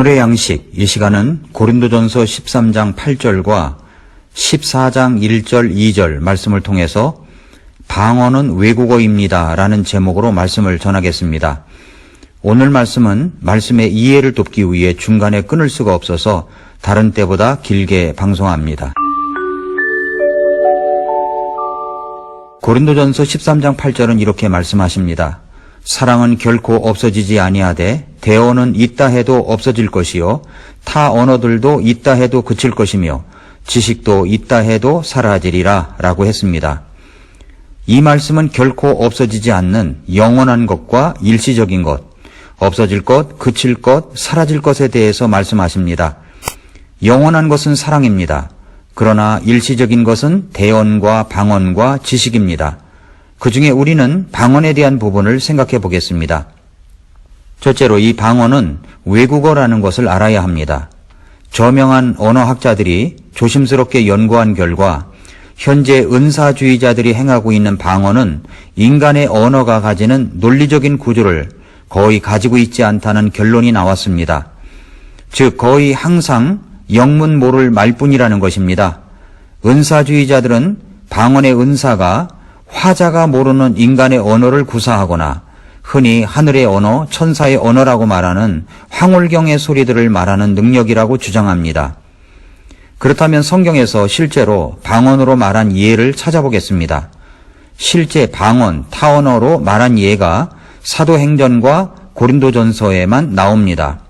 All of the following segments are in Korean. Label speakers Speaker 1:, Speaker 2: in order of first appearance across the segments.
Speaker 1: 오늘의 양식, 이 시간은 고린도전서 13장 8절과 14장 1절 2절 말씀을 통해서 방언은 외국어입니다 라는 제목으로 말씀을 전하겠습니다. 오늘 말씀은 말씀의 이해를 돕기 위해 중간에 끊을 수가 없어서 다른 때보다 길게 방송합니다. 고린도전서 13장 8절은 이렇게 말씀하십니다. 사랑은 결코 없어지지 아니하되 대언은 있다 해도 없어질 것이요 타 언어들도 있다 해도 그칠 것이며 지식도 있다 해도 사라지리라 라고 했습니다. 이 말씀은 결코 없어지지 않는 영원한 것과 일시적인 것, 없어질 것, 그칠 것, 사라질 것에 대해서 말씀하십니다. 영원한 것은 사랑입니다. 그러나 일시적인 것은 대언과 방언과 지식입니다. 그 중에 우리는 방언에 대한 부분을 생각해 보겠습니다. 첫째로 이 방언은 외국어라는 것을 알아야 합니다. 저명한 언어학자들이 조심스럽게 연구한 결과 현재 은사주의자들이 행하고 있는 방언은 인간의 언어가 가지는 논리적인 구조를 거의 가지고 있지 않다는 결론이 나왔습니다. 즉 거의 항상 영문 모를 말뿐이라는 것입니다. 은사주의자들은 방언의 은사가 화자가 모르는 인간의 언어를 구사하거나 흔히 하늘의 언어, 천사의 언어라고 말하는 황홀경의 소리들을 말하는 능력이라고 주장합니다. 그렇다면 성경에서 실제로 방언으로 말한 예를 찾아보겠습니다. 실제 방언, 타언어로 말한 예가 사도행전과 고린도전서에만 나옵니다.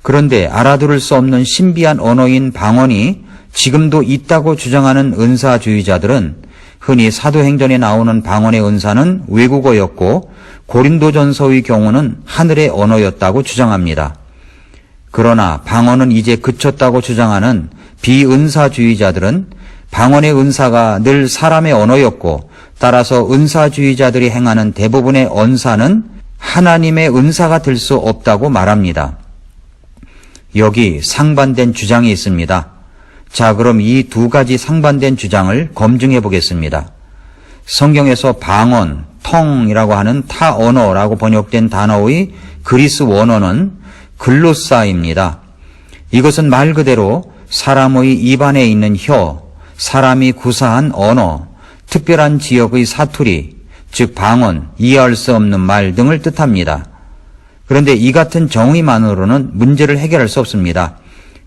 Speaker 1: 그런데 알아들을 수 없는 신비한 언어인 방언이 지금도 있다고 주장하는 은사주의자들은 흔히 사도행전에 나오는 방언의 은사는 외국어였고 고린도전서의 경우는 하늘의 언어였다고 주장합니다. 그러나 방언은 이제 그쳤다고 주장하는 비은사주의자들은 방언의 은사가 늘 사람의 언어였고 따라서 은사주의자들이 행하는 대부분의 언사는 하나님의 은사가 될 수 없다고 말합니다. 여기 상반된 주장이 있습니다. 자, 그럼 이 두 가지 상반된 주장을 검증해 보겠습니다. 성경에서 방언, 텅이라고 하는 타 언어라고 번역된 단어의 그리스 원어는 글로사입니다. 이것은 말 그대로 사람의 입안에 있는 혀, 사람이 구사한 언어, 특별한 지역의 사투리, 즉 방언, 이해할 수 없는 말 등을 뜻합니다. 그런데 이 같은 정의만으로는 문제를 해결할 수 없습니다.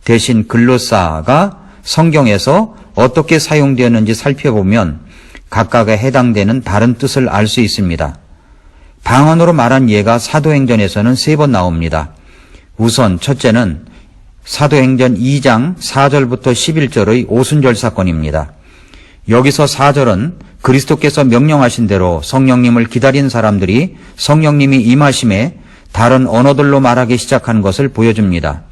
Speaker 1: 대신 글로사가 성경에서 어떻게 사용되었는지 살펴보면 각각에 해당되는 다른 뜻을 알 수 있습니다. 방언으로 말한 예가 사도행전에서는 3번 나옵니다. 우선 첫째는 사도행전 2장 4절부터 11절의 오순절 사건입니다. 여기서 4절은 그리스도께서 명령하신 대로 성령님을 기다린 사람들이 성령님이 임하심에 다른 언어들로 말하기 시작한 것을 보여줍니다.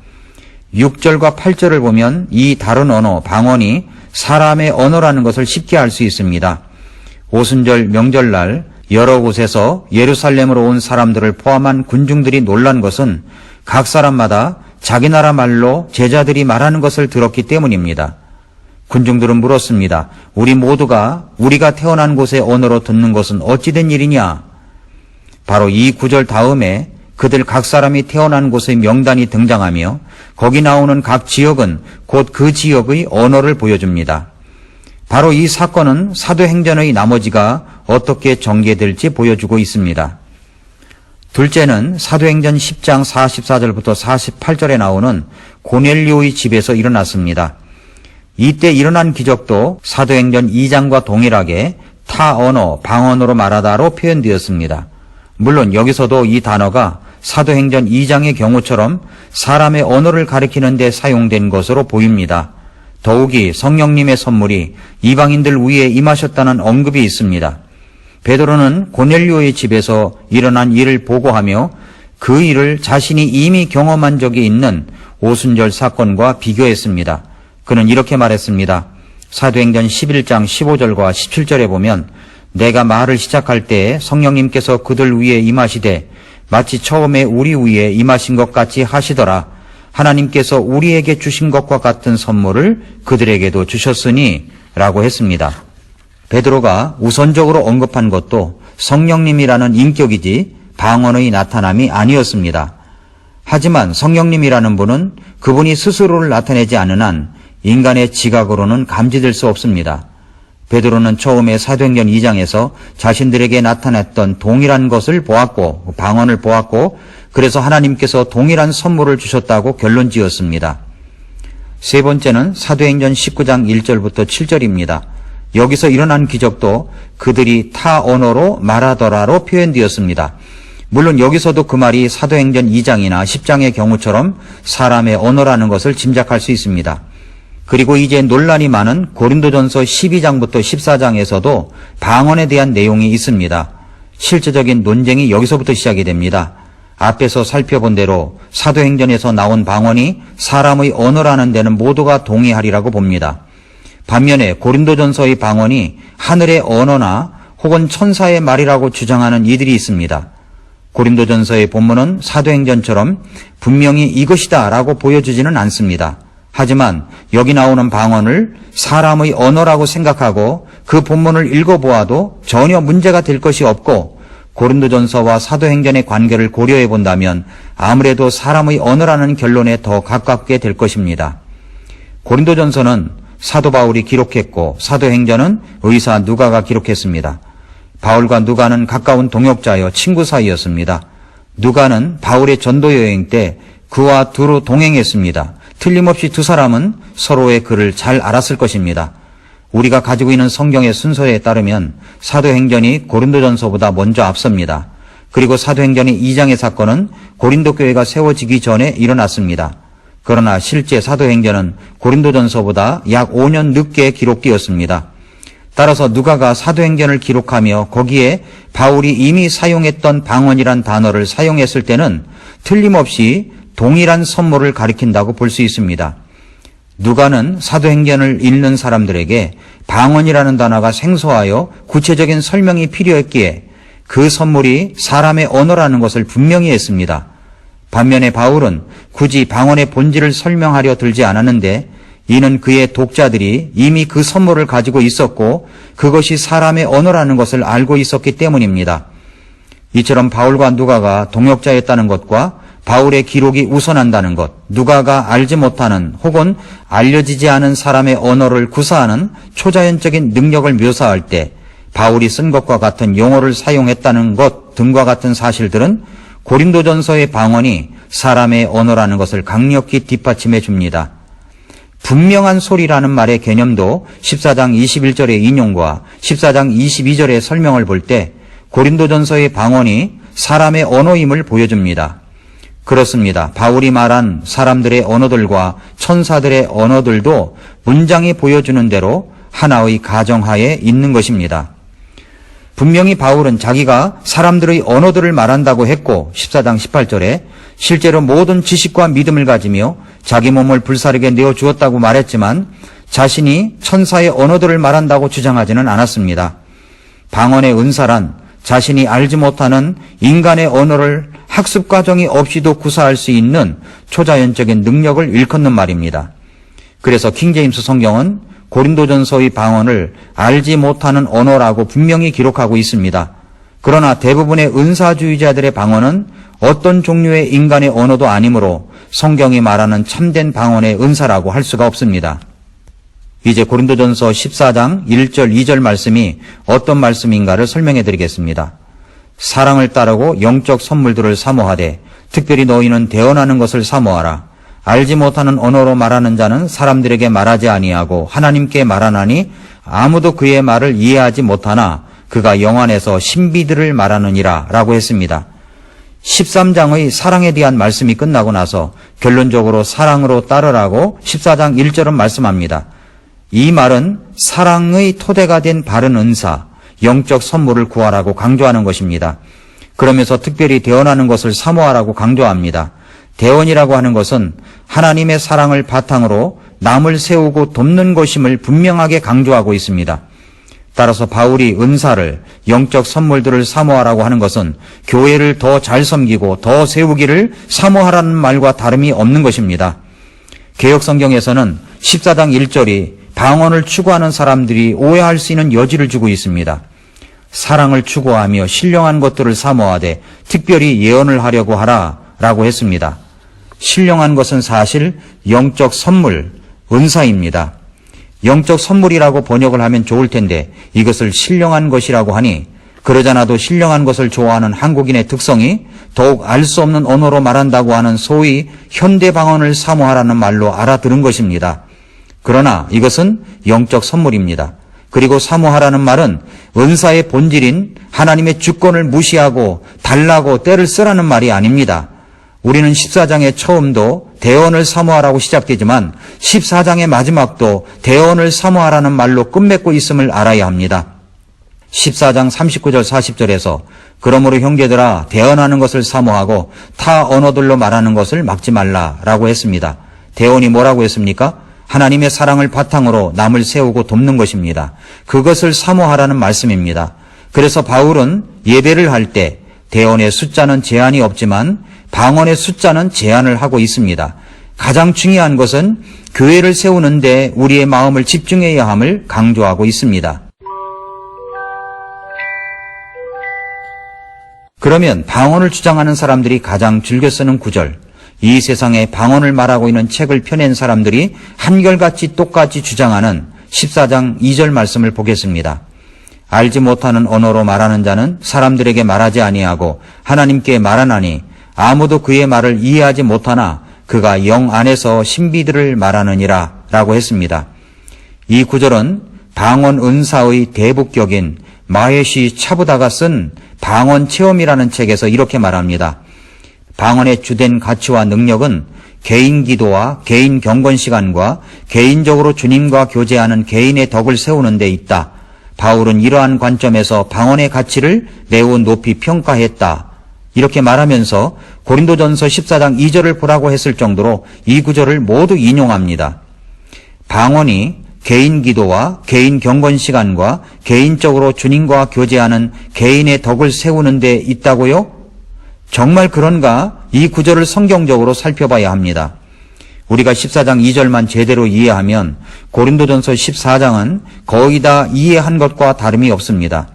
Speaker 1: 6절과 8절을 보면 이 다른 언어, 방언이 사람의 언어라는 것을 쉽게 알 수 있습니다. 오순절 명절날 여러 곳에서 예루살렘으로 온 사람들을 포함한 군중들이 놀란 것은 각 사람마다 자기 나라 말로 제자들이 말하는 것을 들었기 때문입니다. 군중들은 물었습니다. 우리 모두가 우리가 태어난 곳의 언어로 듣는 것은 어찌 된 일이냐? 바로 이 구절 다음에 그들 각 사람이 태어난 곳의 명단이 등장하며 거기 나오는 각 지역은 곧 그 지역의 언어를 보여줍니다. 바로 이 사건은 사도행전의 나머지가 어떻게 전개될지 보여주고 있습니다. 둘째는 사도행전 10장 44절부터 48절에 나오는 고넬료의 집에서 일어났습니다. 이때 일어난 기적도 사도행전 2장과 동일하게 타 언어, 방언으로 말하다로 표현되었습니다. 물론 여기서도 이 단어가 사도행전 2장의 경우처럼 사람의 언어를 가리키는 데 사용된 것으로 보입니다. 더욱이 성령님의 선물이 이방인들 위에 임하셨다는 언급이 있습니다. 베드로는 고넬료의 집에서 일어난 일을 보고하며 그 일을 자신이 이미 경험한 적이 있는 오순절 사건과 비교했습니다. 그는 이렇게 말했습니다. 사도행전 11장 15절과 17절에 보면 내가 말을 시작할 때에 성령님께서 그들 위에 임하시되 마치 처음에 우리 위에 임하신 것 같이 하시더라. 하나님께서 우리에게 주신 것과 같은 선물을 그들에게도 주셨으니 라고 했습니다. 베드로가 우선적으로 언급한 것도 성령님이라는 인격이지 방언의 나타남이 아니었습니다. 하지만 성령님이라는 분은 그분이 스스로를 나타내지 않는 한 인간의 지각으로는 감지될 수 없습니다. 베드로는 처음에 사도행전 2장에서 자신들에게 나타났던 동일한 것을 보았고 방언을 보았고 그래서 하나님께서 동일한 선물을 주셨다고 결론 지었습니다. 세 번째는 사도행전 19장 1절부터 7절입니다. 여기서 일어난 기적도 그들이 타 언어로 말하더라로 표현되었습니다. 물론 여기서도 그 말이 사도행전 2장이나 10장의 경우처럼 사람의 언어라는 것을 짐작할 수 있습니다. 그리고 이제 논란이 많은 고린도전서 12장부터 14장에서도 방언에 대한 내용이 있습니다. 실제적인 논쟁이 여기서부터 시작이 됩니다. 앞에서 살펴본 대로 사도행전에서 나온 방언이 사람의 언어라는 데는 모두가 동의하리라고 봅니다. 반면에 고린도전서의 방언이 하늘의 언어나 혹은 천사의 말이라고 주장하는 이들이 있습니다. 고린도전서의 본문은 사도행전처럼 분명히 이것이다 라고 보여주지는 않습니다. 하지만 여기 나오는 방언을 사람의 언어라고 생각하고 그 본문을 읽어보아도 전혀 문제가 될 것이 없고 고린도전서와 사도행전의 관계를 고려해 본다면 아무래도 사람의 언어라는 결론에 더 가깝게 될 것입니다. 고린도전서는 사도 바울이 기록했고 사도행전은 의사 누가가 기록했습니다. 바울과 누가는 가까운 동역자여 친구 사이였습니다. 누가는 바울의 전도 여행 때 그와 두루 동행했습니다. 틀림없이 두 사람은 서로의 글을 잘 알았을 것입니다. 우리가 가지고 있는 성경의 순서에 따르면 사도행전이 고린도전서보다 먼저 앞섭니다. 그리고 사도행전의 2장의 사건은 고린도 교회가 세워지기 전에 일어났습니다. 그러나 실제 사도행전은 고린도전서보다 약 5년 늦게 기록되었습니다. 따라서 누가가 사도행전을 기록하며 거기에 바울이 이미 사용했던 방언이란 단어를 사용했을 때는 틀림없이 동일한 선물을 가리킨다고 볼 수 있습니다. 누가는 사도행전을 읽는 사람들에게 방언이라는 단어가 생소하여 구체적인 설명이 필요했기에 그 선물이 사람의 언어라는 것을 분명히 했습니다. 반면에 바울은 굳이 방언의 본질을 설명하려 들지 않았는데 이는 그의 독자들이 이미 그 선물을 가지고 있었고 그것이 사람의 언어라는 것을 알고 있었기 때문입니다. 이처럼 바울과 누가가 동역자였다는 것과 바울의 기록이 우선한다는 것, 누가가 알지 못하는 혹은 알려지지 않은 사람의 언어를 구사하는 초자연적인 능력을 묘사할 때 바울이 쓴 것과 같은 용어를 사용했다는 것 등과 같은 사실들은 고린도전서의 방언이 사람의 언어라는 것을 강력히 뒷받침해 줍니다. 분명한 소리라는 말의 개념도 14장 21절의 인용과 14장 22절의 설명을 볼 때 고린도전서의 방언이 사람의 언어임을 보여줍니다. 그렇습니다. 바울이 말한 사람들의 언어들과 천사들의 언어들도 문장이 보여주는 대로 하나의 가정하에 있는 것입니다. 분명히 바울은 자기가 사람들의 언어들을 말한다고 했고 14장 18절에 실제로 모든 지식과 믿음을 가지며 자기 몸을 불사르게 내어주었다고 말했지만 자신이 천사의 언어들을 말한다고 주장하지는 않았습니다. 방언의 은사란 자신이 알지 못하는 인간의 언어를 학습 과정이 없이도 구사할 수 있는 초자연적인 능력을 일컫는 말입니다. 그래서 킹제임스 성경은 고린도전서의 방언을 알지 못하는 언어라고 분명히 기록하고 있습니다. 그러나 대부분의 은사주의자들의 방언은 어떤 종류의 인간의 언어도 아니므로 성경이 말하는 참된 방언의 은사라고 할 수가 없습니다. 이제 고린도전서 14장 1절 2절 말씀이 어떤 말씀인가를 설명해 드리겠습니다. 사랑을 따르고 영적 선물들을 사모하되 특별히 너희는 대언하는 것을 사모하라. 알지 못하는 언어로 말하는 자는 사람들에게 말하지 아니하고 하나님께 말하나니 아무도 그의 말을 이해하지 못하나 그가 영 안에서 신비들을 말하느니라 라고 했습니다. 13장의 사랑에 대한 말씀이 끝나고 나서 결론적으로 사랑으로 따르라고 14장 1절은 말씀합니다. 이 말은 사랑의 토대가 된 바른 은사, 영적 선물을 구하라고 강조하는 것입니다. 그러면서 특별히 대언하는 것을 사모하라고 강조합니다. 대언이라고 하는 것은 하나님의 사랑을 바탕으로 남을 세우고 돕는 것임을 분명하게 강조하고 있습니다. 따라서 바울이 은사를, 영적 선물들을 사모하라고 하는 것은 교회를 더 잘 섬기고 더 세우기를 사모하라는 말과 다름이 없는 것입니다. 개역성경에서는 14장 1절이 방언을 추구하는 사람들이 오해할 수 있는 여지를 주고 있습니다. 사랑을 추구하며 신령한 것들을 사모하되 특별히 예언을 하려고 하라 라고 했습니다. 신령한 것은 사실 영적 선물, 은사입니다. 영적 선물이라고 번역을 하면 좋을 텐데 이것을 신령한 것이라고 하니 그러잖아도 신령한 것을 좋아하는 한국인의 특성이 더욱 알 수 없는 언어로 말한다고 하는 소위 현대방언을 사모하라는 말로 알아들은 것입니다. 그러나 이것은 영적 선물입니다. 그리고 사모하라는 말은 은사의 본질인 하나님의 주권을 무시하고 달라고 때를 쓰라는 말이 아닙니다. 우리는 14장의 처음도 대언을 사모하라고 시작되지만 14장의 마지막도 대언을 사모하라는 말로 끝맺고 있음을 알아야 합니다. 14장 39절 40절에서 그러므로 형제들아 대언하는 것을 사모하고 타 언어들로 말하는 것을 막지 말라라고 했습니다. 대언이 뭐라고 했습니까? 하나님의 사랑을 바탕으로 남을 세우고 돕는 것입니다. 그것을 사모하라는 말씀입니다. 그래서 바울은 예배를 할 때 대언의 숫자는 제한이 없지만 방언의 숫자는 제한을 하고 있습니다. 가장 중요한 것은 교회를 세우는데 우리의 마음을 집중해야 함을 강조하고 있습니다. 그러면 방언을 주장하는 사람들이 가장 즐겨 쓰는 구절, 이 세상에 방언을 말하고 있는 책을 펴낸 사람들이 한결같이 똑같이 주장하는 14장 2절 말씀을 보겠습니다. 알지 못하는 언어로 말하는 자는 사람들에게 말하지 아니하고 하나님께 말하나니 아무도 그의 말을 이해하지 못하나 그가 영 안에서 신비들을 말하느니라 라고 했습니다. 이 구절은 방언 은사의 대북격인 마헤시 차부다가 쓴 방언 체험이라는 책에서 이렇게 말합니다. 방언의 주된 가치와 능력은 개인 기도와 개인 경건 시간과 개인적으로 주님과 교제하는 개인의 덕을 세우는 데 있다. 바울은 이러한 관점에서 방언의 가치를 매우 높이 평가했다. 이렇게 말하면서 고린도전서 14장 2절을 보라고 했을 정도로 이 구절을 모두 인용합니다. 방언이 개인 기도와 개인 경건 시간과 개인적으로 주님과 교제하는 개인의 덕을 세우는 데 있다고요? 정말 그런가? 이 구절을 성경적으로 살펴봐야 합니다. 우리가 14장 2절만 제대로 이해하면 고린도전서 14장은 거의 다 이해한 것과 다름이 없습니다.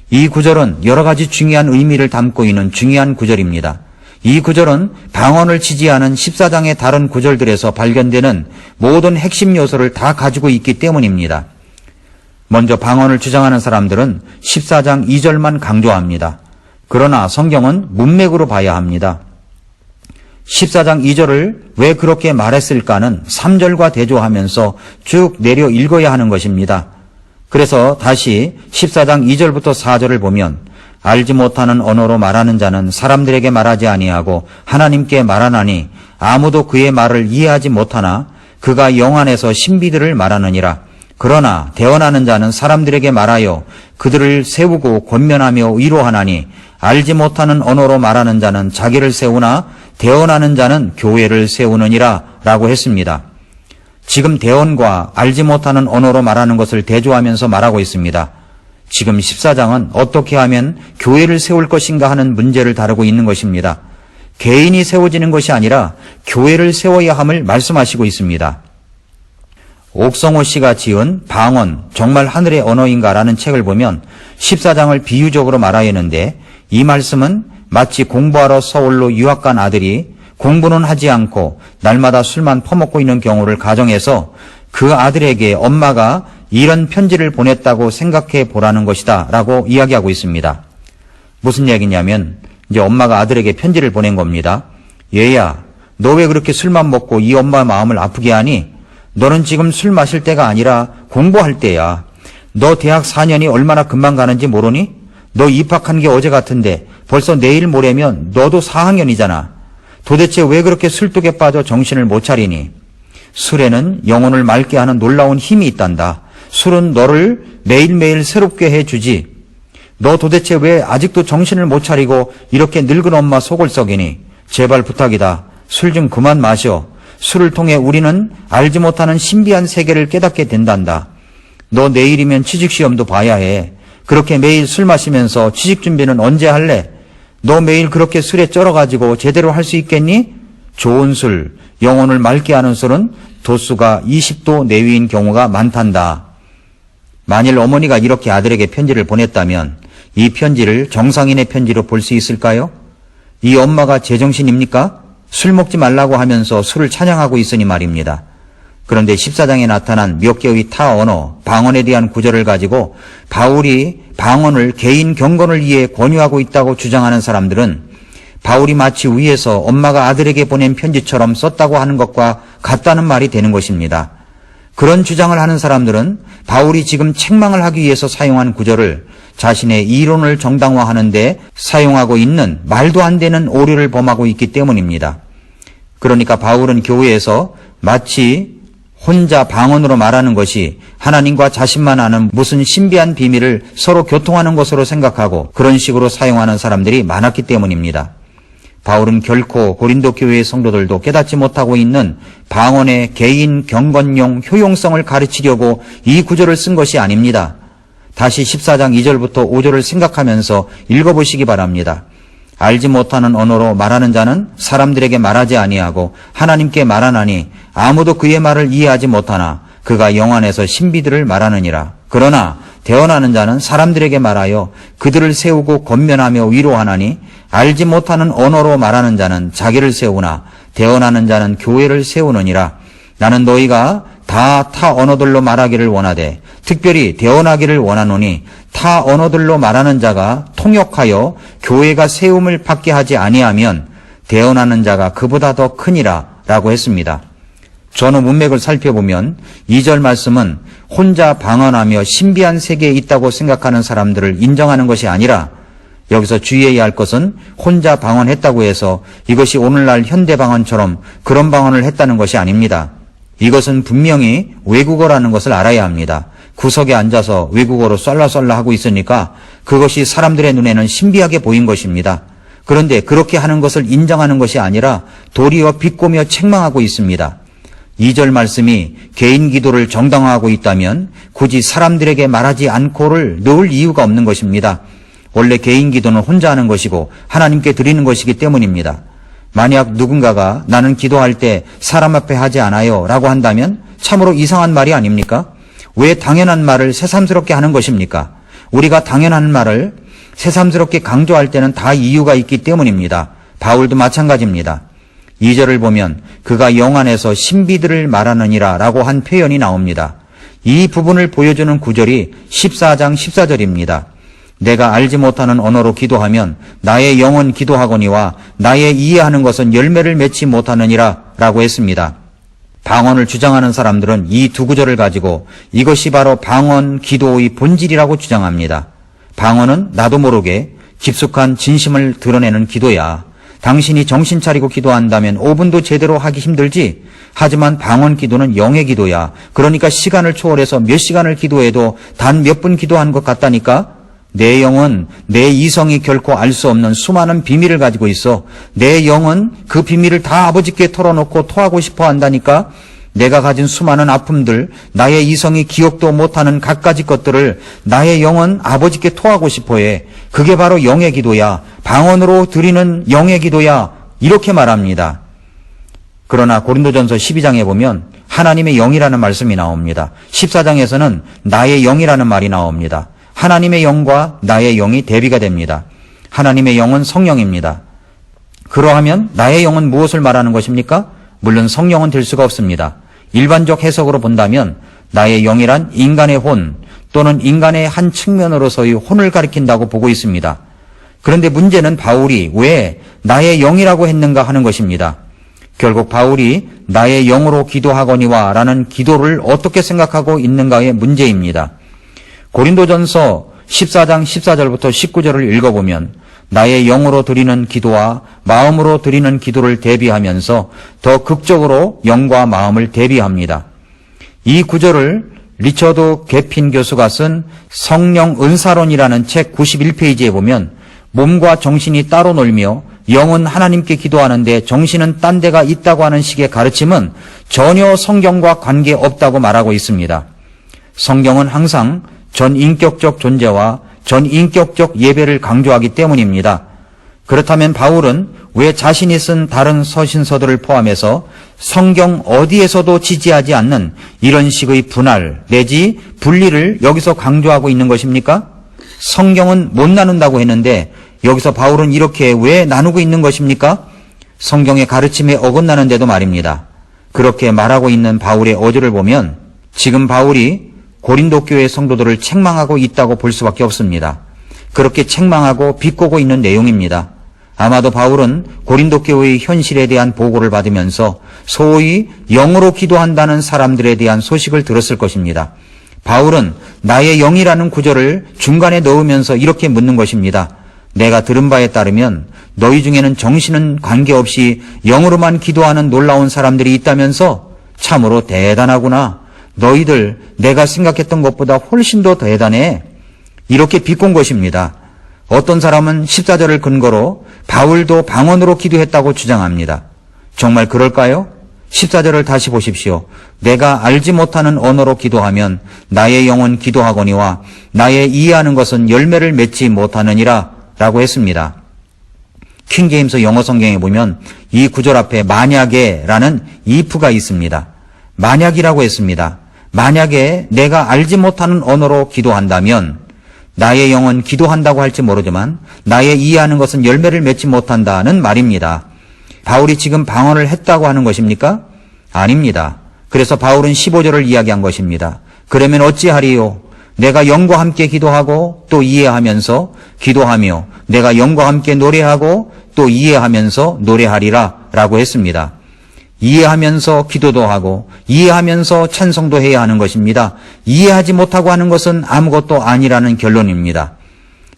Speaker 1: 이 구절은 여러 가지 중요한 의미를 담고 있는 중요한 구절입니다. 이 구절은 방언을 지지하는 14장의 다른 구절들에서 발견되는 모든 핵심 요소를 다 가지고 있기 때문입니다. 먼저 방언을 주장하는 사람들은 14장 2절만 강조합니다. 그러나 성경은 문맥으로 봐야 합니다. 14장 2절을 왜 그렇게 말했을까는 3절과 대조하면서 쭉 내려 읽어야 하는 것입니다. 그래서 다시 14장 2절부터 4절을 보면 알지 못하는 언어로 말하는 자는 사람들에게 말하지 아니하고 하나님께 말하나니 아무도 그의 말을 이해하지 못하나 그가 영 안에서 신비들을 말하느니라. 그러나 대언하는 자는 사람들에게 말하여 그들을 세우고 권면하며 위로하나니 알지 못하는 언어로 말하는 자는 자기를 세우나 대언하는 자는 교회를 세우느니라 라고 했습니다. 지금 대언과 알지 못하는 언어로 말하는 것을 대조하면서 말하고 있습니다. 지금 14장은 어떻게 하면 교회를 세울 것인가 하는 문제를 다루고 있는 것입니다. 개인이 세워지는 것이 아니라 교회를 세워야 함을 말씀하시고 있습니다. 옥성호 씨가 지은 방언, 정말 하늘의 언어인가라는 책을 보면 14장을 비유적으로 말하였는데 이 말씀은 마치 공부하러 서울로 유학 간 아들이 공부는 하지 않고 날마다 술만 퍼먹고 있는 경우를 가정해서 그 아들에게 엄마가 이런 편지를 보냈다고 생각해 보라는 것이다 라고 이야기하고 있습니다. 무슨 얘기냐면 이제 엄마가 아들에게 편지를 보낸 겁니다. 얘야, 너 왜 그렇게 술만 먹고 이 엄마 마음을 아프게 하니? 너는 지금 술 마실 때가 아니라 공부할 때야. 너 대학 4년이 얼마나 금방 가는지 모르니? 너 입학한 게 어제 같은데 벌써 내일 모레면 너도 4학년이잖아. 도대체 왜 그렇게 술독에 빠져 정신을 못 차리니? 술에는 영혼을 맑게 하는 놀라운 힘이 있단다. 술은 너를 매일매일 새롭게 해주지. 너 도대체 왜 아직도 정신을 못 차리고 이렇게 늙은 엄마 속을 썩이니? 제발 부탁이다. 술 좀 그만 마셔. 술을 통해 우리는 알지 못하는 신비한 세계를 깨닫게 된단다. 너 내일이면 취직시험도 봐야 해. 그렇게 매일 술 마시면서 취직 준비는 언제 할래? 너 매일 그렇게 술에 쩔어가지고 제대로 할 수 있겠니? 좋은 술, 영혼을 맑게 하는 술은 도수가 20도 내외인 경우가 많단다. 만일 어머니가 이렇게 아들에게 편지를 보냈다면 이 편지를 정상인의 편지로 볼 수 있을까요? 이 엄마가 제정신입니까? 술 먹지 말라고 하면서 술을 찬양하고 있으니 말입니다. 그런데 14장에 나타난 몇 개의 타 언어, 방언에 대한 구절을 가지고 바울이 방언을 개인 경건을 위해 권유하고 있다고 주장하는 사람들은 바울이 마치 위에서 엄마가 아들에게 보낸 편지처럼 썼다고 하는 것과 같다는 말이 되는 것입니다. 그런 주장을 하는 사람들은 바울이 지금 책망을 하기 위해서 사용한 구절을 자신의 이론을 정당화하는 데 사용하고 있는 말도 안 되는 오류를 범하고 있기 때문입니다. 그러니까 바울은 교회에서 마치 혼자 방언으로 말하는 것이 하나님과 자신만 아는 무슨 신비한 비밀을 서로 교통하는 것으로 생각하고 그런 식으로 사용하는 사람들이 많았기 때문입니다. 바울은 결코 고린도 교회의 성도들도 깨닫지 못하고 있는 방언의 개인 경건용 효용성을 가르치려고 이 구절을 쓴 것이 아닙니다. 다시 14장 2절부터 5절을 생각하면서 읽어보시기 바랍니다. 알지 못하는 언어로 말하는 자는 사람들에게 말하지 아니하고 하나님께 말하나니 아무도 그의 말을 이해하지 못하나 그가 영 안에서 신비들을 말하느니라. 그러나 대언하는 자는 사람들에게 말하여 그들을 세우고 권면하며 위로하나니 알지 못하는 언어로 말하는 자는 자기를 세우나 대언하는 자는 교회를 세우느니라. 나는 너희가 다 타 언어들로 말하기를 원하되 특별히 대언하기를 원하노니 타 언어들로 말하는 자가 통역하여 교회가 세움을 받게 하지 아니하면 대언하는 자가 그보다 더 크니라 라고 했습니다. 전후 문맥을 살펴보면 2절 말씀은 혼자 방언하며 신비한 세계에 있다고 생각하는 사람들을 인정하는 것이 아니라 여기서 주의해야 할 것은 혼자 방언했다고 해서 이것이 오늘날 현대 방언처럼 그런 방언을 했다는 것이 아닙니다. 이것은 분명히 외국어라는 것을 알아야 합니다. 구석에 앉아서 외국어로 쏠라쏠라 하고 있으니까 그것이 사람들의 눈에는 신비하게 보인 것입니다. 그런데 그렇게 하는 것을 인정하는 것이 아니라 도리어 비꼬며 책망하고 있습니다. 2절 말씀이 개인 기도를 정당화하고 있다면 굳이 사람들에게 말하지 않고를 넣을 이유가 없는 것입니다. 원래 개인 기도는 혼자 하는 것이고 하나님께 드리는 것이기 때문입니다. 만약 누군가가 나는 기도할 때 사람 앞에 하지 않아요 라고 한다면 참으로 이상한 말이 아닙니까? 왜 당연한 말을 새삼스럽게 하는 것입니까? 우리가 당연한 말을 새삼스럽게 강조할 때는 다 이유가 있기 때문입니다. 바울도 마찬가지입니다. 2절을 보면 그가 영 안에서 신비들을 말하느니라 라고 한 표현이 나옵니다. 이 부분을 보여주는 구절이 14장 14절입니다. 내가 알지 못하는 언어로 기도하면 나의 영은 기도하거니와 나의 이해하는 것은 열매를 맺지 못하느니라 라고 했습니다. 방언을 주장하는 사람들은 이 두 구절을 가지고 이것이 바로 방언 기도의 본질이라고 주장합니다. 방언은 나도 모르게 깊숙한 진심을 드러내는 기도야. 당신이 정신 차리고 기도한다면 5분도 제대로 하기 힘들지. 하지만 방언 기도는 영의 기도야. 그러니까 시간을 초월해서 몇 시간을 기도해도 단 몇 분 기도한 것 같다니까. 내 영은 내 이성이 결코 알 수 없는 수많은 비밀을 가지고 있어. 내 영은 그 비밀을 다 아버지께 털어놓고 토하고 싶어 한다니까. 내가 가진 수많은 아픔들, 나의 이성이 기억도 못하는 갖가지 것들을 나의 영은 아버지께 토하고 싶어해. 그게 바로 영의 기도야. 방언으로 드리는 영의 기도야. 이렇게 말합니다. 그러나 고린도전서 12장에 보면 하나님의 영이라는 말씀이 나옵니다. 14장에서는 나의 영이라는 말이 나옵니다. 하나님의 영과 나의 영이 대비가 됩니다. 하나님의 영은 성령입니다. 그러하면 나의 영은 무엇을 말하는 것입니까? 물론 성령은 될 수가 없습니다. 일반적 해석으로 본다면 나의 영이란 인간의 혼 또는 인간의 한 측면으로서의 혼을 가리킨다고 보고 있습니다. 그런데 문제는 바울이 왜 나의 영이라고 했는가 하는 것입니다. 결국 바울이 나의 영으로 기도하거니와 라는 기도를 어떻게 생각하고 있는가의 문제입니다. 고린도전서 14장 14절부터 19절을 읽어보면 나의 영으로 드리는 기도와 마음으로 드리는 기도를 대비하면서 더 극적으로 영과 마음을 대비합니다. 이 구절을 리처드 개핀 교수가 쓴 성령 은사론이라는 책 91페이지에 보면 몸과 정신이 따로 놀며 영은 하나님께 기도하는데 정신은 딴 데가 있다고 하는 식의 가르침은 전혀 성경과 관계없다고 말하고 있습니다. 성경은 항상 전인격적 존재와 전인격적 예배를 강조하기 때문입니다. 그렇다면 바울은 왜 자신이 쓴 다른 서신서들을 포함해서 성경 어디에서도 지지하지 않는 이런 식의 분할 내지 분리를 여기서 강조하고 있는 것입니까? 성경은 못 나눈다고 했는데 여기서 바울은 이렇게 왜 나누고 있는 것입니까? 성경의 가르침에 어긋나는데도 말입니다. 그렇게 말하고 있는 바울의 어조를 보면 지금 바울이 고린도 교회 성도들을 책망하고 있다고 볼 수밖에 없습니다. 그렇게 책망하고 비꼬고 있는 내용입니다. 아마도 바울은 고린도 교회의 현실에 대한 보고를 받으면서 소위 영으로 기도한다는 사람들에 대한 소식을 들었을 것입니다. 바울은 나의 영이라는 구절을 중간에 넣으면서 이렇게 묻는 것입니다. 내가 들은 바에 따르면 너희 중에는 정신은 관계없이 영으로만 기도하는 놀라운 사람들이 있다면서 참으로 대단하구나. 너희들 내가 생각했던 것보다 훨씬 더 대단해. 이렇게 비꼰 것입니다. 어떤 사람은 14절을 근거로 바울도 방언으로 기도했다고 주장합니다. 정말 그럴까요? 14절을 다시 보십시오. 내가 알지 못하는 언어로 기도하면 나의 영은 기도하거니와 나의 이해하는 것은 열매를 맺지 못하느니라 라고 했습니다. 킹제임스 영어 성경에 보면 이 구절 앞에 만약에 라는 if가 있습니다. 만약이라고 했습니다. 만약에 내가 알지 못하는 언어로 기도한다면 나의 영은 기도한다고 할지 모르지만 나의 이해하는 것은 열매를 맺지 못한다는 말입니다. 바울이 지금 방언을 했다고 하는 것입니까? 아닙니다. 그래서 바울은 15절을 이야기한 것입니다. 그러면 어찌하리요? 내가 영과 함께 기도하고 또 이해하면서 기도하며 내가 영과 함께 노래하고 또 이해하면서 노래하리라 라고 했습니다. 이해하면서 기도도 하고 이해하면서 찬송도 해야 하는 것입니다. 이해하지 못하고 하는 것은 아무것도 아니라는 결론입니다.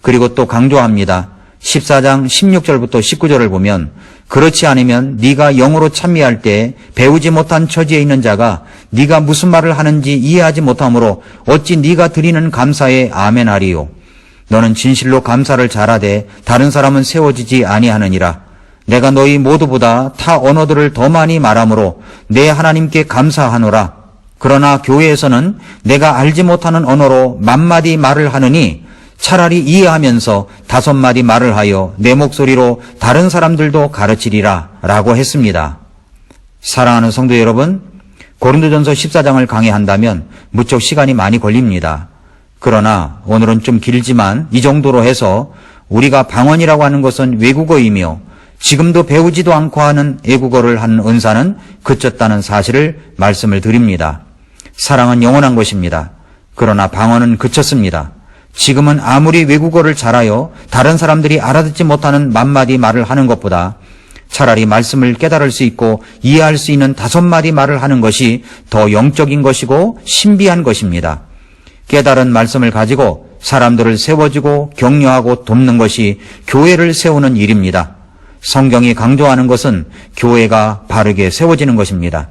Speaker 1: 그리고 또 강조합니다. 14장 16절부터 19절을 보면 그렇지 않으면 네가 영으로 찬미할 때 배우지 못한 처지에 있는 자가 네가 무슨 말을 하는지 이해하지 못하므로 어찌 네가 드리는 감사에 아멘하리요. 너는 진실로 감사를 잘하되 다른 사람은 세워지지 아니하느니라. 내가 너희 모두보다 타 언어들을 더 많이 말하므로 내 하나님께 감사하노라. 그러나 교회에서는 내가 알지 못하는 언어로 만마디 말을 하느니 차라리 이해하면서 5마디 말을 하여 내 목소리로 다른 사람들도 가르치리라 라고 했습니다. 사랑하는 성도 여러분, 고린도전서 14장을 강의한다면 무척 시간이 많이 걸립니다. 그러나 오늘은 좀 길지만 이 정도로 해서 우리가 방언이라고 하는 것은 외국어이며 지금도 배우지도 않고 하는 애국어를 하는 은사는 그쳤다는 사실을 말씀을 드립니다. 사랑은 영원한 것입니다. 그러나 방언은 그쳤습니다. 지금은 아무리 외국어를 잘하여 다른 사람들이 알아듣지 못하는 만마디 말을 하는 것보다 차라리 말씀을 깨달을 수 있고 이해할 수 있는 5마디 말을 하는 것이 더 영적인 것이고 신비한 것입니다. 깨달은 말씀을 가지고 사람들을 세워주고 격려하고 돕는 것이 교회를 세우는 일입니다. 성경이 강조하는 것은 교회가 바르게 세워지는 것입니다.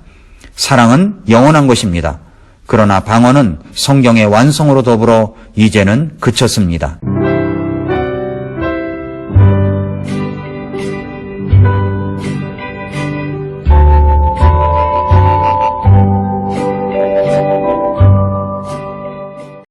Speaker 1: 사랑은 영원한 것입니다. 그러나 방언은 성경의 완성으로 더불어 이제는 그쳤습니다.